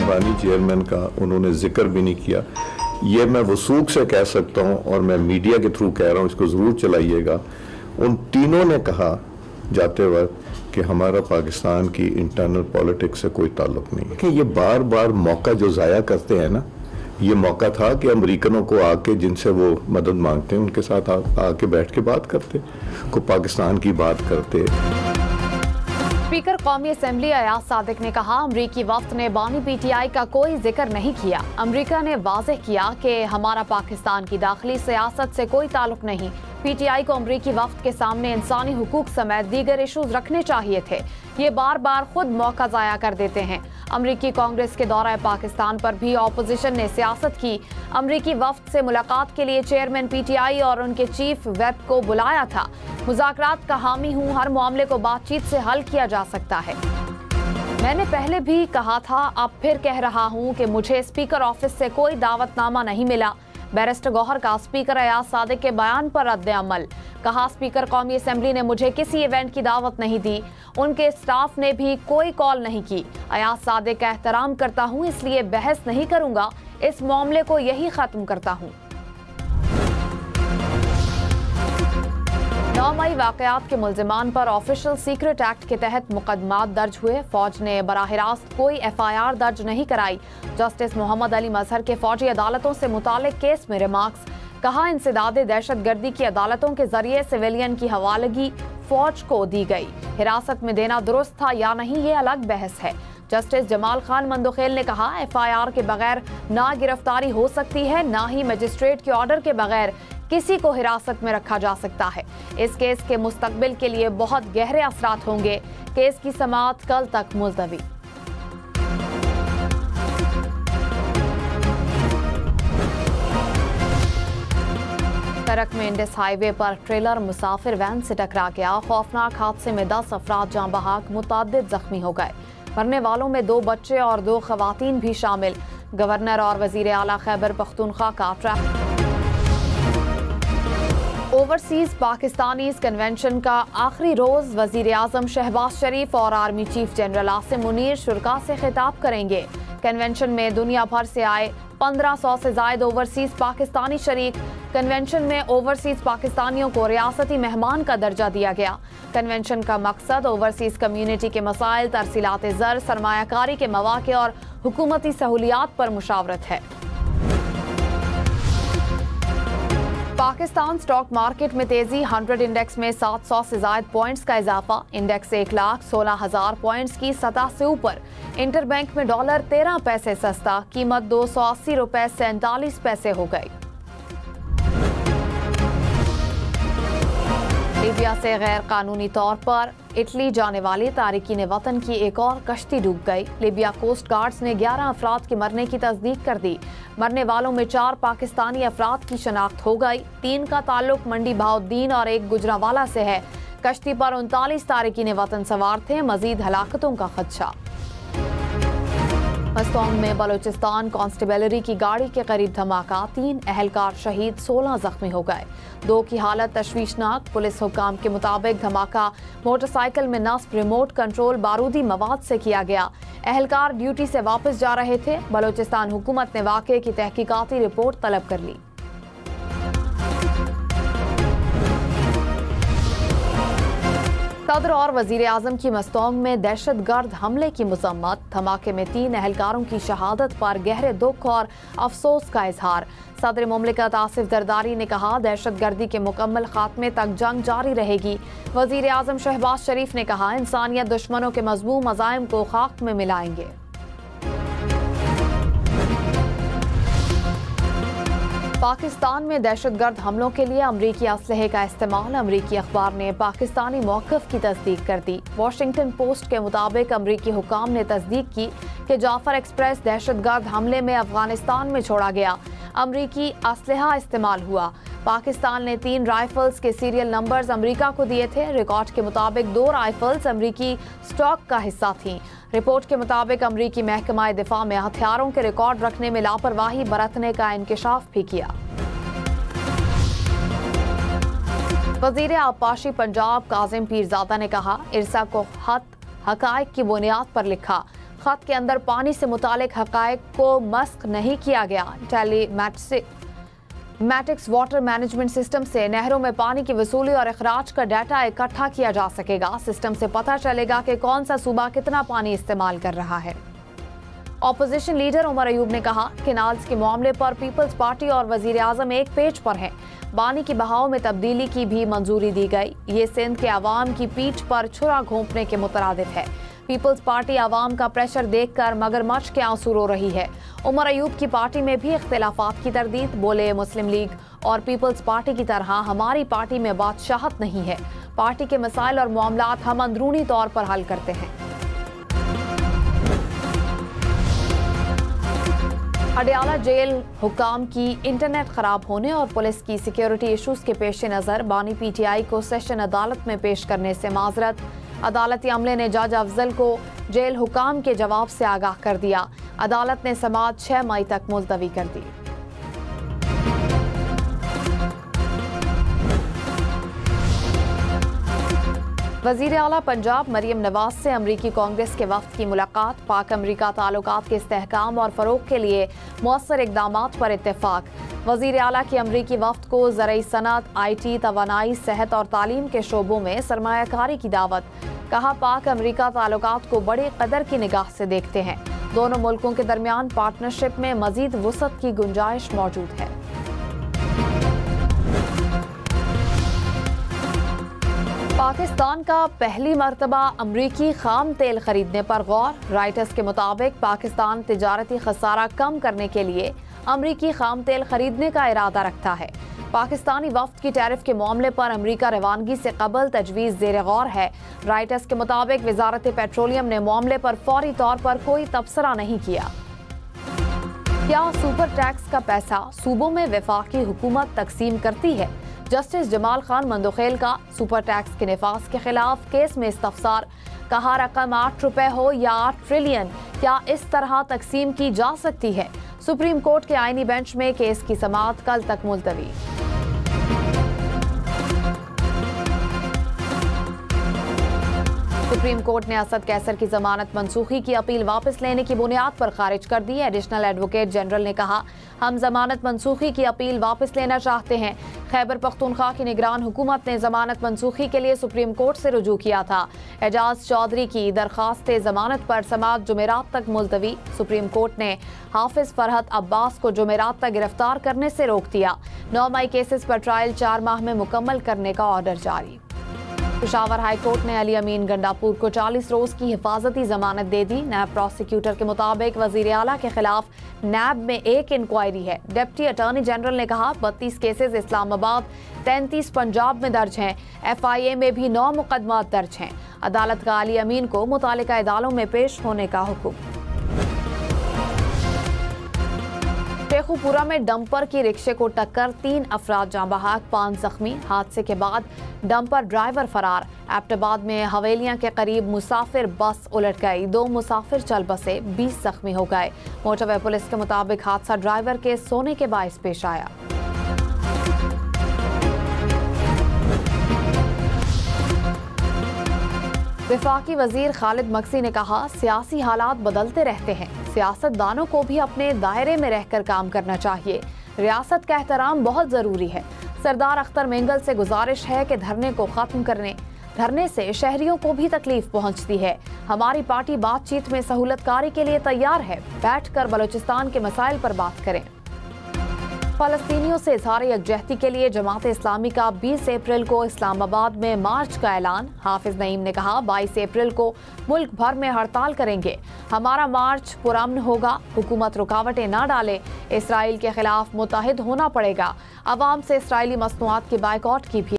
बानी चेयरमैन का उन्होंने जिक्र भी नहीं किया। ये मैं वसूख से कह सकता हूँ और मैं मीडिया के थ्रू कह रहा हूँ, इसको ज़रूर चलाइएगा। उन तीनों ने कहा जाते वक्त कि हमारा पाकिस्तान की इंटरनल पॉलिटिक्स से कोई ताल्लुक नहीं है। कि ये बार बार मौका जो ज़ाया करते हैं ना, ये मौका था कि अमेरिकनों को आके जिनसे वो मदद मांगते हैं उनके साथ आके बैठ के बात करते, को पाकिस्तान की बात करते। स्पीकर कौमी असेंबली अयाज सादिक ने कहा, अमरीकी वफ्द ने बानी पीटीआई का कोई जिक्र नहीं किया। अमरीका ने वाज़ेह किया कि हमारा पाकिस्तान की दाखिली सियासत से कोई ताल्लुक नहीं। पीटीआई को अमरीकी वफ्द के सामने इंसानी हुकूक समेत दीगर इशूज रखने चाहिए थे। ये बार बार खुद मौका ज़ाया कर देते हैं। अमरीकी कांग्रेस के दौरे पाकिस्तान पर भी ऑपोजिशन ने सियासत की। अमरीकी वफ्द से मुलाकात के लिए चेयरमैन पीटीआई और उनके चीफ वेब को बुलाया था। मुज़ाकरात का हामी हूँ, हर मामले को बातचीत से हल किया जा सकता है। मैंने पहले भी कहा था, अब फिर कह रहा हूँ कि मुझे स्पीकर ऑफिस से कोई दावतनामा नहीं मिला। बैरिस्टर गौहर का स्पीकर अयाज सादिक के बयान पर रद्द अमल। कहा, स्पीकर कौमी असेंबली ने मुझे किसी इवेंट की दावत नहीं दी, उनके स्टाफ ने भी कोई कॉल नहीं की। अयाज सादिक का एहतराम करता हूँ, इसलिए बहस नहीं करूंगा। इस मामले को यही खत्म करता हूँ। 9 मई वाकयात के मुल्जिमान पर ऑफिशियल सीक्रेट एक्ट के तहत मुकदमात दर्ज हुए। फौज ने बराह रास्त कोई FIR दर्ज नहीं कराई। जस्टिस मोहम्मद अली मजहर के फौजी अदालतों से मुतालिक केस में रिमार्क्स। कहा, इंसदादे दहशतगर्दी की अदालतों के जरिए सिविलियन की हवालगी फौज को दी गई। हिरासत में देना दुरुस्त था या नहीं, ये अलग बहस है। जस्टिस जमाल खान मंदोखेल ने कहा, FIR के बगैर ना गिरफ्तारी हो सकती है, ना ही मजिस्ट्रेट के ऑर्डर के बगैर किसी को हिरासत में रखा जा सकता है। इस केस के मुस्तकबिल के लिए बहुत गहरे असरात होंगे। केस की समाअत कल तक मुलतवी। सड़क में इंडस हाईवे पर ट्रेलर मुसाफिर वैन से टकरा गया। खौफनाक हादसे में 10 अफराद जाँ बहक, मुतअद्दिद जख्मी हो गए। मरने वालों में 2 बच्चे और 2 खवातीन भी शामिल। गवर्नर और वजीर आला खैबर पख्तूनख्वा का ओवरसीज पाकिस्तानीज कन्वेंशन का आखिरी रोज वजीर आजम शहबाज शरीफ और army chief general Asim Munir शुरा से खिताब करेंगे। कन्वेंशन में दुनिया भर से आए 1500 से जायद ओवरसीज पाकिस्तानी शरीक। कन्वेंशन में ओवरसीज पाकिस्तानियों को रियासती मेहमान का दर्जा दिया गया। कन्वेंशन का मकसद ओवरसीज कम्युनिटी के मसाइल, तरसीलात ज़र, सरमायाकारी के मौके और हुकूमती सहूलियात पर मुशावरत है। पाकिस्तान स्टॉक मार्केट में तेजी। 100 इंडेक्स में 700 से ज्यादा पॉइंट्स का इजाफा। इंडेक्स 1,16,000 पॉइंट्स की सतह से ऊपर। इंटरबैंक में डॉलर 13 पैसे सस्ता, कीमत 280 रुपए 47 पैसे हो गई। लीबिया से गैर कानूनी तौर पर इटली जाने वाली तारिकीन वतन की एक और कश्ती डूब गई। लीबिया कोस्ट गार्ड्स ने 11 अफराद के मरने की तस्दीक कर दी। मरने वालों में 4 पाकिस्तानी अफराद की शनाख्त हो गई। 3 का ताल्लुक मंडी बहाउद्दीन और 1 गुजरावाला से है। कश्ती पर 39 तारिकीन वतन सवार थे। मजीद हलाकतों का खदशा। मस्तौंग में बलूचिस्तान कांस्टेबलरी की गाड़ी के करीब धमाका। 3 अहलकार शहीद, 16 जख्मी हो गए। 2 की हालत तशवीशनाक। पुलिस हुकाम के मुताबिक धमाका मोटरसाइकिल में नस्ब रिमोट कंट्रोल बारूदी मवाद से किया गया। अहलकार ड्यूटी से वापस जा रहे थे। बलूचिस्तान हुकूमत ने वाक़े की तहकीकाती रिपोर्ट तलब कर ली। सदर और वजीर आजम की मस्तौंग में दहशतगर्द हमले की मजम्मत। धमाके में 3 अहलकारों की शहादत पर गहरे दुख और अफसोस का इजहार। सदर मुमलिकत आसिफ जरदारी ने कहा, दहशतगर्दी के मुकम्मल खात्मे तक जंग जारी रहेगी। वजीर आजम शहबाज शरीफ ने कहा, इंसानियत दुश्मनों के मजमूम अज़ाइम को खाक में मिलाएंगे। पाकिस्तान में दहशतगर्द हमलों के लिए अमरीकी असलहे का इस्तेमाल। अमरीकी अखबार ने पाकिस्तानी मौक़िफ़ की तस्दीक कर दी। वॉशिंगटन पोस्ट के मुताबिक अमरीकी हुकाम ने तस्दीक की कि जाफर एक्सप्रेस दहशतगर्द हमले में अफगानिस्तान में छोड़ा गया। अमरीकी असलहा इस्तेमाल हुआ। पाकिस्तान ने 3 राइफल्स के सीरियल नंबर्स अमरीका को दिए थे। रिकॉर्ड के मुताबिक 2 राइफल्स अमरीकी स्टॉक का हिस्सा थीं। रिपोर्ट के मुताबिक अमरीकी महकमा दिफा में हथियारों के रिकॉर्ड रखने में लापरवाही बरतने का इंकशाफ भी किया। वजीर आबपाशी पंजाब काजिम पीरजादा ने कहा, इरसा को खत हकायक की बुनियाद पर लिखा। खत के अंदर पानी से मुतालिक हकायक को मस्क नहीं किया गया। टेलीमैटिक्स वाटर मैनेजमेंट सिस्टम से नहरों में पानी की वसूली और अखराज का डाटा इकट्ठा किया जा सकेगा। सिस्टम से पता चलेगा कि कौन सा सूबा कितना पानी इस्तेमाल कर रहा है। ऑपोजिशन लीडर उमर अयूब ने कहा कि कैनाल्स के मामले पर पीपल्स पार्टी और वजीर आजम एक पेज पर हैं। पानी की बहाव में तब्दीली की भी मंजूरी दी गई। ये सिंध के अवाम की पीठ पर छुरा घोंपने के मुतरादिफ है। पीपल्स पार्टी अवाम का प्रेशर देखकर मगरमच्छ के आंसू रो रही है। उमर अयूब की पार्टी में भी इख्तिलाफात की तरदीद। बोले, मुस्लिम लीग और पीपल्स पार्टी की तरह हमारी पार्टी में बादशाहत नहीं है। पार्टी के मसाइल और मामलात हम अंदरूनी तौर पर हल करते हैं। अडयाला जेल हुकाम की इंटरनेट खराब होने और पुलिस की सिक्योरिटी इशूज के पेश नज़र बानी PTI को सेशन अदालत में पेश करने से माजरत। अदालती अमले ने जज अफजल को जेल हुकाम के जवाब से आगाह कर दिया। अदालत ने समाअत 6 मई तक मुलतवी कर दी। वजीर आला पंजाब मरियम नवाज से अमरीकी कांग्रेस के वफ्द की मुलाकात। पाक अमरीका ताल्लुकात के इस्तेहकाम और फरोग के लिए मौसर इकदामात पर इत्तेफाक। वजीर आला की अमरीकी वफ्द को ज़रई सनत, IT, तवानाई, सेहत और तालीम के शोबों में सरमायाकारी की दावत। कहा, पाक अमरीका ताल्लुकात को बड़ी कदर की निगाह से देखते हैं। दोनों मुल्कों के दरमियान पार्टनरशिप में मजीद वुसअत की गुंजाइश मौजूद है। पाकिस्तान का पहली मरतबा अमरीकी खाम तेल खरीदने पर गौर। राइटर्स के मुताबिक पाकिस्तान तिजारती खसारा कम करने के लिए अमरीकी खाम तेल खरीदने का इरादा रखता है। पाकिस्तानी वफ्द की टैरिफ के मामले पर अमरीका रवानगी से कबल तजवीज़ ज़ेर गौर है। राइटर्स के मुताबिक वजारत पेट्रोलियम ने मामले पर फौरी तौर पर कोई तबसरा नहीं किया। क्या सुपर टैक्स का पैसा सूबों में वफाकी हुकूमत तकसीम करती है? जस्टिस जमाल खान मंदोखेल का सुपर टैक्स के निफाज के खिलाफ केस में इस्तफसार। कहा, रकम 8 रुपए हो या 8 ट्रिलियन, क्या इस तरह तकसीम की जा सकती है? सुप्रीम कोर्ट के आईनी बेंच में केस की समाअत कल तक मुलतवी। सुप्रीम कोर्ट ने असद कैसर की जमानत मनसूखी की अपील वापस लेने की बुनियाद पर खारिज कर दी। एडिशनल एडवोकेट जनरल ने कहा, हम जमानत मनसूखी की अपील वापस लेना चाहते हैं। खैबर पख्तूनख्वा की निगरान हुकूमत ने जमानत मनसूखी के लिए सुप्रीम कोर्ट से रुजू किया था। एजाज चौधरी की दरखास्त जमानत पर समाअत जुमेरात तक मुलतवी। सुप्रीम कोर्ट ने हाफिज फरहत अब्बास को जुमेरात तक गिरफ्तार करने से रोक दिया। 9 मई केसेस पर ट्रायल 4 माह में मुकम्मल करने का ऑर्डर जारी। पेशावर हाई कोर्ट ने अली अमीन गंडापुर को 40 रोज की हिफाजती जमानत दे दी। नैब प्रोसिक्यूटर के मुताबिक वजीर आला के खिलाफ नैब में एक इंक्वायरी है। डिप्टी अटॉर्नी जनरल ने कहा, 32 केसेस इस्लामाबाद, 33 पंजाब में दर्ज हैं। FIA में भी 9 मुकदमात दर्ज हैं। अदालत का अली अमीन को मुतालिका अदालतों में पेश होने का हुक्म। शेखुपुरा में डंपर की रिक्शे को टक्कर, 3 अफराद जाँ बहक, 5 जख्मी। हादसे के बाद डंपर ड्राइवर फरार। एबटाबाद में हवेलियां के करीब मुसाफिर बस उलट गई, 2 मुसाफिर चल बसे, 20 जख्मी हो गए। मोटरवे पुलिस के मुताबिक हादसा ड्राइवर के सोने के बायस पेश आया। वफाकी वजीर खालिद मक्सी ने कहा, सियासी हालात बदलते रहते हैं, सियासतदानों को भी अपने दायरे में रहकर काम करना चाहिए। रियासत का एहतराम बहुत जरूरी है। सरदार अख्तर मेंगल से गुजारिश है कि धरने को खत्म धरने से शहरियों को भी तकलीफ पहुंचती है। हमारी पार्टी बातचीत में सहूलतकारी के लिए तैयार है। बैठकर बलूचिस्तान के मसाइल पर बात करें। फलस्तीनियों से इज़हार यकजहती के लिए जमात इस्लामी का 20 अप्रैल को इस्लामाबाद में मार्च का ऐलान। हाफिज नईम ने कहा, 22 अप्रैल को मुल्क भर में हड़ताल करेंगे। हमारा मार्च पुरअमन होगा, हुकूमत रुकावटें ना डाले। इसराइल के खिलाफ मुत्तहिद होना पड़ेगा। अवाम से इसराइली मसनूआत के बायकॉट की भी